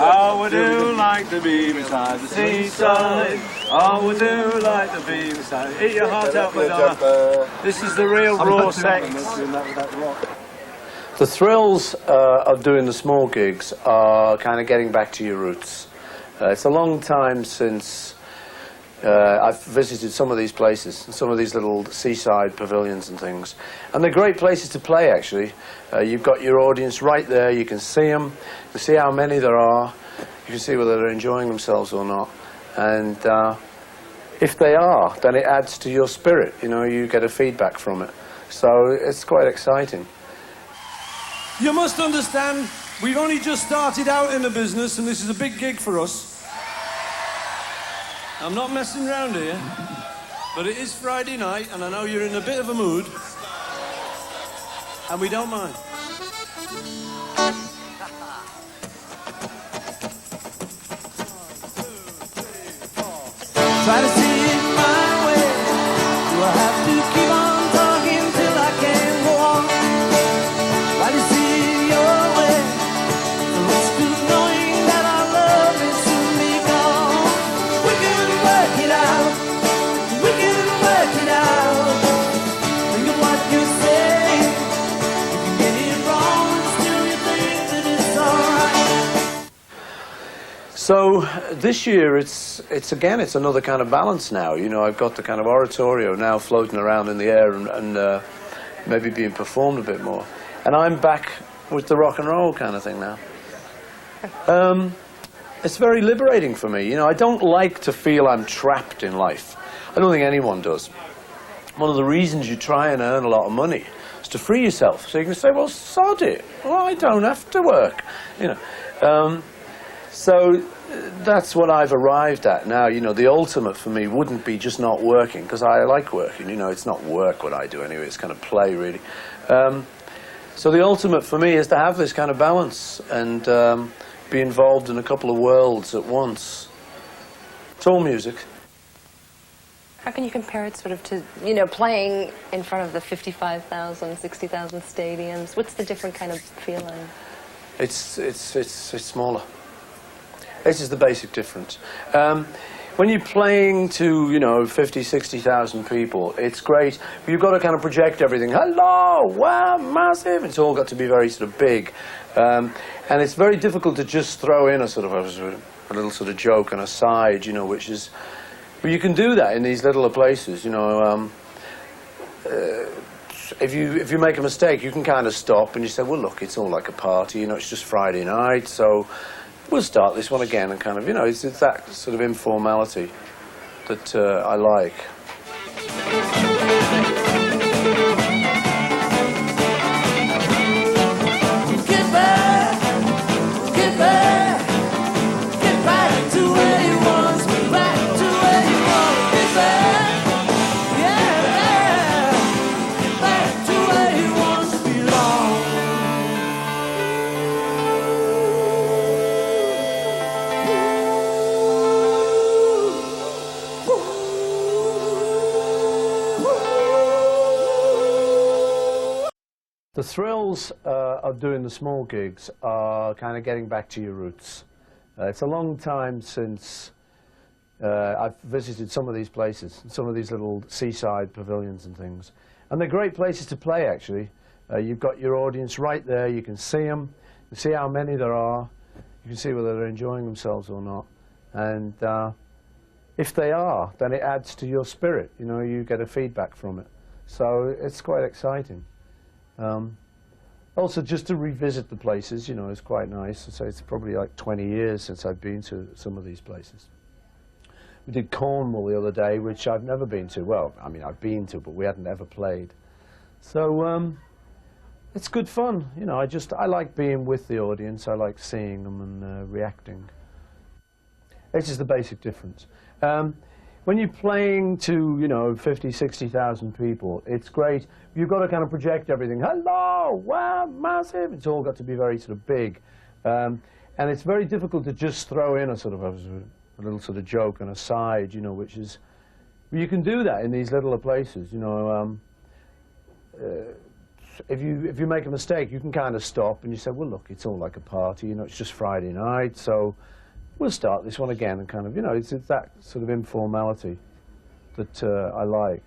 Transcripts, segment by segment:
Oh, would you like to be beside the seaside? Oh, would you like to be beside? Eat your heart out, Madonna. This is the real raw sex. The thrills of doing the small gigs are kind of getting back to your roots. It's a long time since I've visited some of these places, some of these little seaside pavilions and things. And they're great places to play, actually. You've got your audience right there. You can see them. You can see how many there are. You can see whether they're enjoying themselves or not. And if they are, then it adds to your spirit. You know, you get a feedback from it. So it's quite exciting. You must understand, we've only just started out in the business, and this is a big gig for us. I'm not messing around here, but it is Friday night, and I know you're in a bit of a mood, and we don't mind. Try to see it my way. Do I have to keep on talking till I can't go on? Try to see it your way. The risk of knowing that our love will soon be gone. We can work it out. We can work it out. Think of what you're saying. You can get it wrong and still you think that it's alright. So this year it's another kind of balance now. You know, I've got the kind of oratorio now floating around in the air and maybe being performed a bit more. And I'm back with the rock and roll kind of thing now. It's very liberating for me. You know, I don't like to feel I'm trapped in life. I don't think anyone does. One of the reasons you try and earn a lot of money is to free yourself. So you can say, well, sod it. Well, I don't have to work. You know. So that's what I've arrived at now. You know, the ultimate for me wouldn't be just not working, because I like working. You know, it's not work what I do anyway. It's kind of play, really. So the ultimate for me is to have this kind of balance and be involved in a couple of worlds at once. It's all music. How can you compare it sort of to, you know, playing in front of the 55,000, 60,000 stadiums? What's the different kind of feeling? It's smaller. This is the basic difference. When you're playing to, you know, 50, 60,000 people, it's great. But you've got to kind of project everything. Hello, wow, massive. It's all got to be very sort of big. And it's very difficult to just throw in a sort of a little sort of joke and a side, you know, which is... But you can do that in these littler places, you know. If you make a mistake, you can kind of stop and you say, well, look, it's all like a party, you know, it's just Friday night, so we'll start this one again, and kind of, you know, it's that sort of informality that I like. Get back to where you once, back to where you want. Get back, yeah, get back to where you once belong. The thrills of doing the small gigs are kind of getting back to your roots. It's a long time since I've visited some of these places, some of these little seaside pavilions and things. And they're great places to play, actually. You've got your audience right there. You can see them. You can see how many there are. You can see whether they're enjoying themselves or not. And if they are, then it adds to your spirit. You know, you get a feedback from it. So it's quite exciting. Also, just to revisit the places, you know, is quite nice. So it's probably like 20 years since I've been to some of these places. We did Cornwall the other day, which I've never been to. Well, I mean, I've been to, but we hadn't ever played. So it's good fun. You know, I like being with the audience. I like seeing them and reacting. This is the basic difference. When you're playing to, you know, 50, 60,000 people, it's great. You've got to kind of project everything. Hello, wow, massive. It's all got to be very sort of big. And it's very difficult to just throw in a sort of a little sort of joke and a side, you know, which is... You can do that in these littler places, you know. if you make a mistake, you can kind of stop and you say, well, look, it's all like a party, you know, it's just Friday night, so we'll start this one again, and kind of, you know, it's that sort of informality that I like.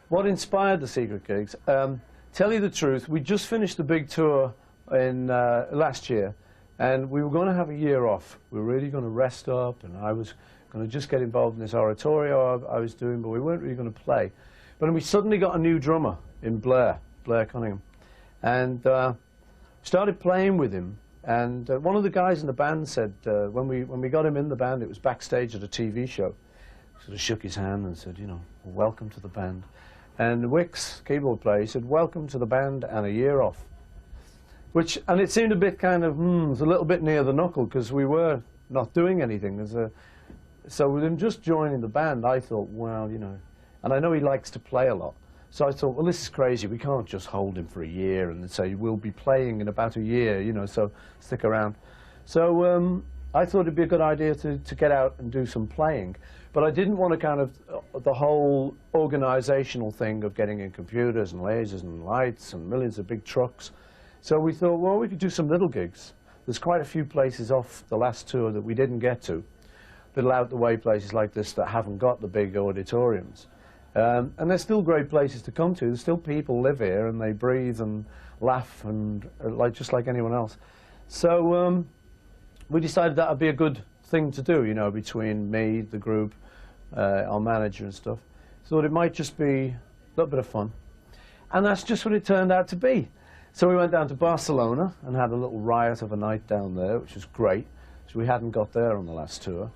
What inspired the secret gigs? Tell you the truth, we just finished the big tour in last year, and we were going to have a year off. We were really going to rest up, and I was going to just get involved in this oratorio I was doing, but we weren't really going to play. But then we suddenly got a new drummer in Blair Cunningham, and started playing with him. And one of the guys in the band said, when we got him in the band, it was backstage at a TV show, sort of shook his hand and said, you know, welcome to the band. And Wicks, keyboard player, he said, welcome to the band and a year off. And it seemed a bit kind of, it was a little bit near the knuckle, because we were not doing anything. So with him just joining the band, I thought, well, you know, and I know he likes to play a lot. So I thought, well, this is crazy. We can't just hold him for a year and say, we'll be playing in about a year, you know, so stick around. So I thought it'd be a good idea to get out and do some playing. But I didn't want to kind of, the whole organizational thing of getting in computers and lasers and lights and millions of big trucks. So we thought, well, we could do some little gigs. There's quite a few places off the last tour that we didn't get to. Little out-the-way places like this that haven't got the big auditoriums. And they're still great places to come to. There's still people live here, and they breathe and laugh and just like anyone else. So we decided that would be a good thing to do, you know, between me, the group, our manager and stuff. Thought it might just be a little bit of fun. And that's just what it turned out to be. So we went down to Barcelona and had a little riot of a night down there, which was great. So we hadn't got there on the last tour.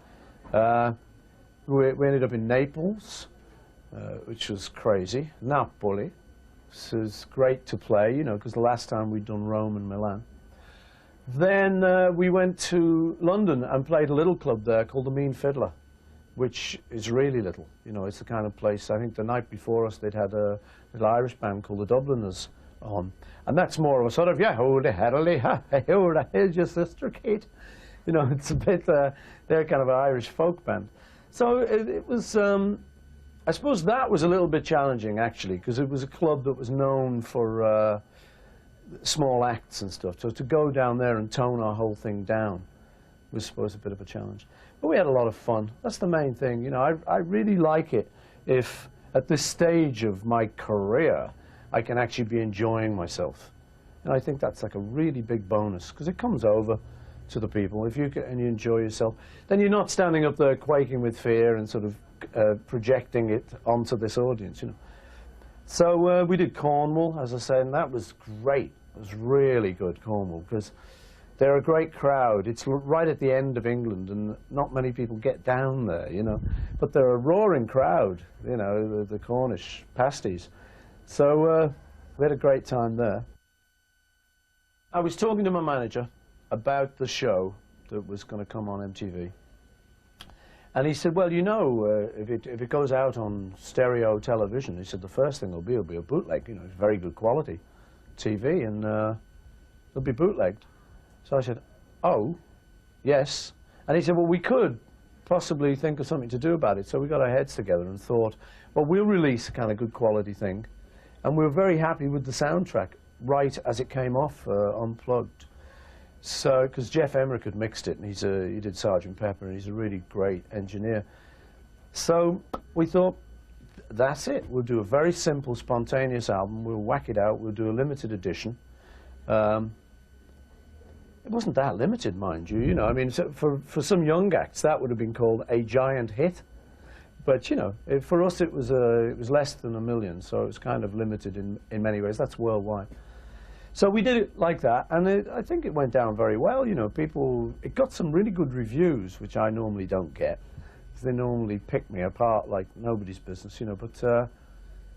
We ended up in Naples, which was crazy. Napoli. This was great to play, you know, because the last time we'd done Rome and Milan. Then we went to London and played a little club there called the Mean Fiddler, which is really little. You know, it's the kind of place, I think the night before us they'd had a little Irish band called the Dubliners on. And that's more of a sort of, yeah, holy herrily, ha, here's your sister Kate. You know, it's a bit, they're kind of an Irish folk band. So it was, I suppose that was a little bit challenging, actually, because it was a club that was known for small acts and stuff. So to go down there and tone our whole thing down was, I suppose, a bit of a challenge. But we had a lot of fun. That's the main thing. You know, I really like it if, at this stage of my career, I can actually be enjoying myself. And I think that's like a really big bonus, because it comes over to the people. If you can, and you enjoy yourself, then you're not standing up there quaking with fear and sort of projecting it onto this audience, you know. So we did Cornwall, as I said, and that was great. It was really good, Cornwall, because they're a great crowd. It's right at the end of England, and not many people get down there, you know. But they're a roaring crowd, you know, the Cornish pasties. So we had a great time there. I was talking to my manager about the show that was going to come on MTV. And he said, well, you know, if it goes out on stereo television, he said, the first thing will be a bootleg, you know, it's very good quality TV, and it'll be bootlegged. So I said, oh, yes. And he said, well, we could possibly think of something to do about it. So we got our heads together and thought, well, we'll release a kind of good quality thing. And we were very happy with the soundtrack right as it came off Unplugged. So, because Jeff Emmerich had mixed it, and he did Sgt. Pepper, and he's a really great engineer. So we thought, that's it. We'll do a very simple, spontaneous album. We'll whack it out. We'll do a limited edition. It wasn't that limited, mind you. You know, I mean, for some young acts, that would have been called a giant hit. But you know, for us, it was less than 1 million, so it was kind of limited in many ways. That's worldwide. So we did it like that, and I think it went down very well. You know, it got some really good reviews, which I normally don't get. They normally pick me apart like nobody's business, you know. But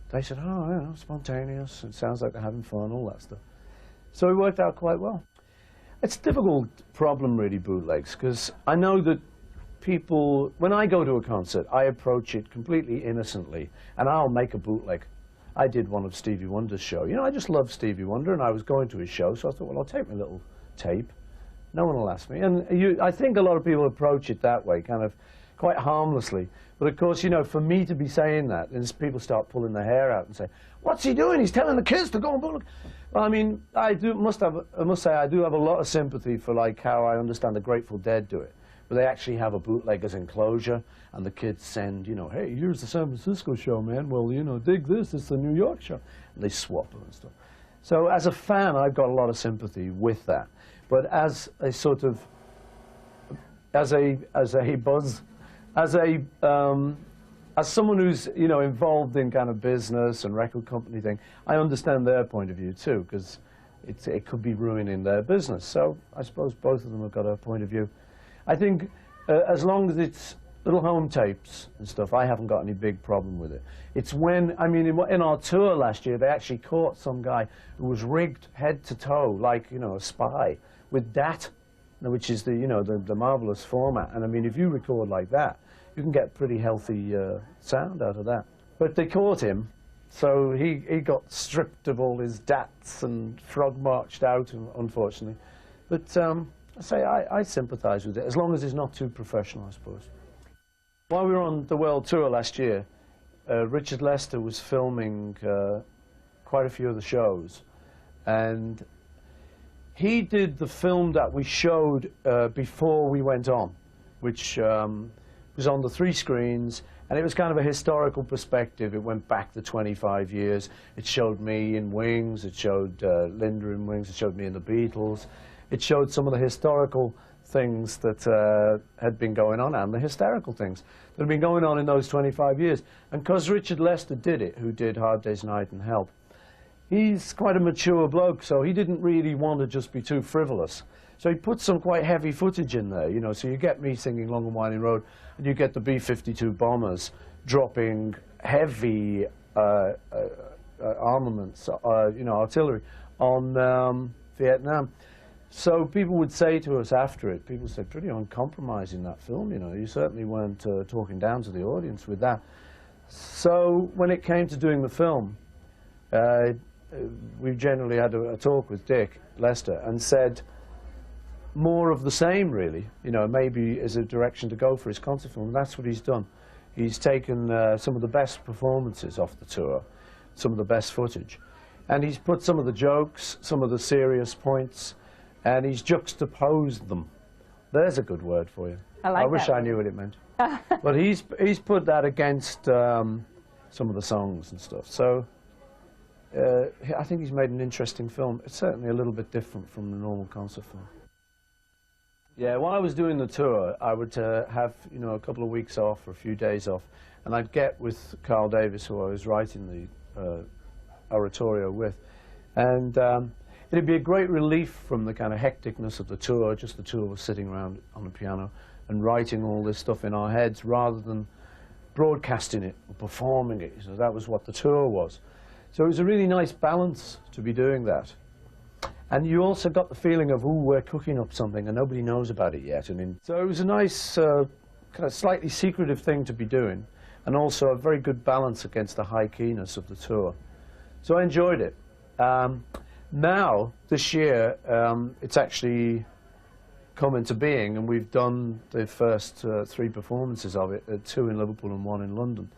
they said, oh, you know, spontaneous. It sounds like they're having fun, all that stuff. So it worked out quite well. It's a difficult problem, really, bootlegs, because I know that people, when I go to a concert, I approach it completely innocently, and I'll make a bootleg. I did one of Stevie Wonder's show. You know, I just love Stevie Wonder, and I was going to his show, so I thought, well, I'll take my little tape. No one will ask me. And I think a lot of people approach it that way, kind of quite harmlessly. But of course, you know, for me to be saying that, and people start pulling their hair out and say, "What's he doing? He's telling the kids to go and bootleg." Well, I mean, I must say I do have a lot of sympathy for like how I understand the Grateful Dead do it, where they actually have a bootlegger's enclosure, and the kids send, you know, "Hey, here's the San Francisco show, man. Well, you know, dig this. It's the New York show," and they swap them and stuff. So as a fan, I've got a lot of sympathy with that. But as a sort of as someone who's, you know, involved in kind of business and record company thing, I understand their point of view too, because it could be ruining their business. So I suppose both of them have got a point of view. I think as long as it's little home tapes and stuff, I haven't got any big problem with it. It's when, I mean, in our tour last year, they actually caught some guy who was rigged head to toe, like, you know, a spy, with DAT, which is the, you know, the marvelous format. And I mean, if you record like that, you can get pretty healthy sound out of that. But they caught him, so he got stripped of all his DATs and frog marched out, unfortunately. But I say I sympathise with it, as long as it's not too professional, I suppose. While we were on the world tour last year, Richard Lester was filming quite a few of the shows, and he did the film that we showed before we went on, which was on the 3 screens, and it was kind of a historical perspective. It went back to 25 years. It showed me in Wings, it showed Linda in Wings, it showed me in the Beatles. It showed some of the historical things that had been going on, and the hysterical things that had been going on in those 25 years. And because Richard Lester did it, who did Hard Day's Night and Help, he's quite a mature bloke, so he didn't really want to just be too frivolous. So he put some quite heavy footage in there, you know, so you get me singing Long and Winding Road, and you get the B-52 bombers dropping heavy armaments, you know, artillery on Vietnam. So people would say to us after it, people said, "Pretty uncompromising, that film, you know, you certainly weren't talking down to the audience with that." So when it came to doing the film, we generally had a talk with Dick Lester and said, more of the same, really, you know, maybe as a direction to go for his concert film. And that's what he's done. He's taken some of the best performances off the tour, some of the best footage, and he's put some of the jokes, some of the serious points, and he's juxtaposed them. There's a good word for you. I wish I knew what it meant. But he's put that against some of the songs and stuff. So I think he's made an interesting film. It's certainly a little bit different from the normal concert film. Yeah, while I was doing the tour, I would have, you know, a couple of weeks off or a few days off, and I'd get with Carl Davis, who I was writing the oratorio with, and it'd be a great relief from the kind of hecticness of the tour, just the two of us sitting around on the piano and writing all this stuff in our heads rather than broadcasting it or performing it. So that was what the tour was. So it was a really nice balance to be doing that. And you also got the feeling of, ooh, we're cooking up something and nobody knows about it yet. So it was a nice, kind of slightly secretive thing to be doing, and also a very good balance against the high keyness of the tour. So I enjoyed it. Now, this year, it's actually come into being, and we've done the first 3 performances of it, 2 in Liverpool and 1 in London.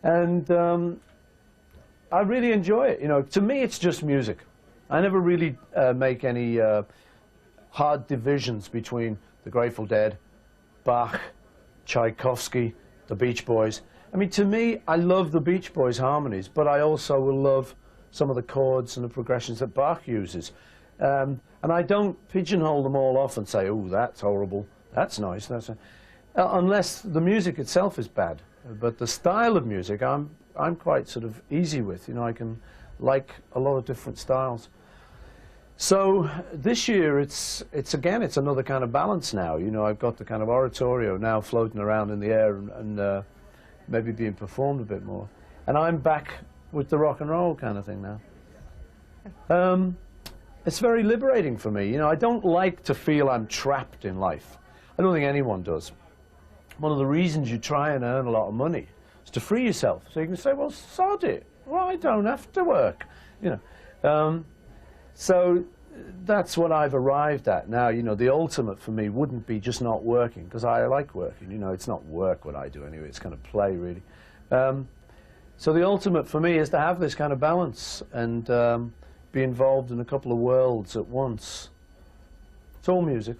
And I really enjoy it. You know, to me, it's just music. I never really make any hard divisions between the Grateful Dead, Bach, Tchaikovsky, the Beach Boys. I mean, to me, I love the Beach Boys harmonies, but I also will love some of the chords and the progressions that Bach uses. And I don't pigeonhole them all off and say, oh, that's horrible, that's nice, unless the music itself is bad. But the style of music, I'm quite sort of easy with. You know, I can like a lot of different styles. So this year, it's another kind of balance now. You know, I've got the kind of oratorio now floating around in the air and maybe being performed a bit more. And I'm back with the rock and roll kind of thing now. It's very liberating for me. You know, I don't like to feel I'm trapped in life. I don't think anyone does. One of the reasons you try and earn a lot of money is to free yourself. So you can say, well, sod it. Well, I don't have to work. You know. So that's what I've arrived at now. You know, the ultimate for me wouldn't be just not working, because I like working. You know, it's not work what I do anyway, it's kind of play, really. So the ultimate for me is to have this kind of balance and be involved in a couple of worlds at once. It's all music.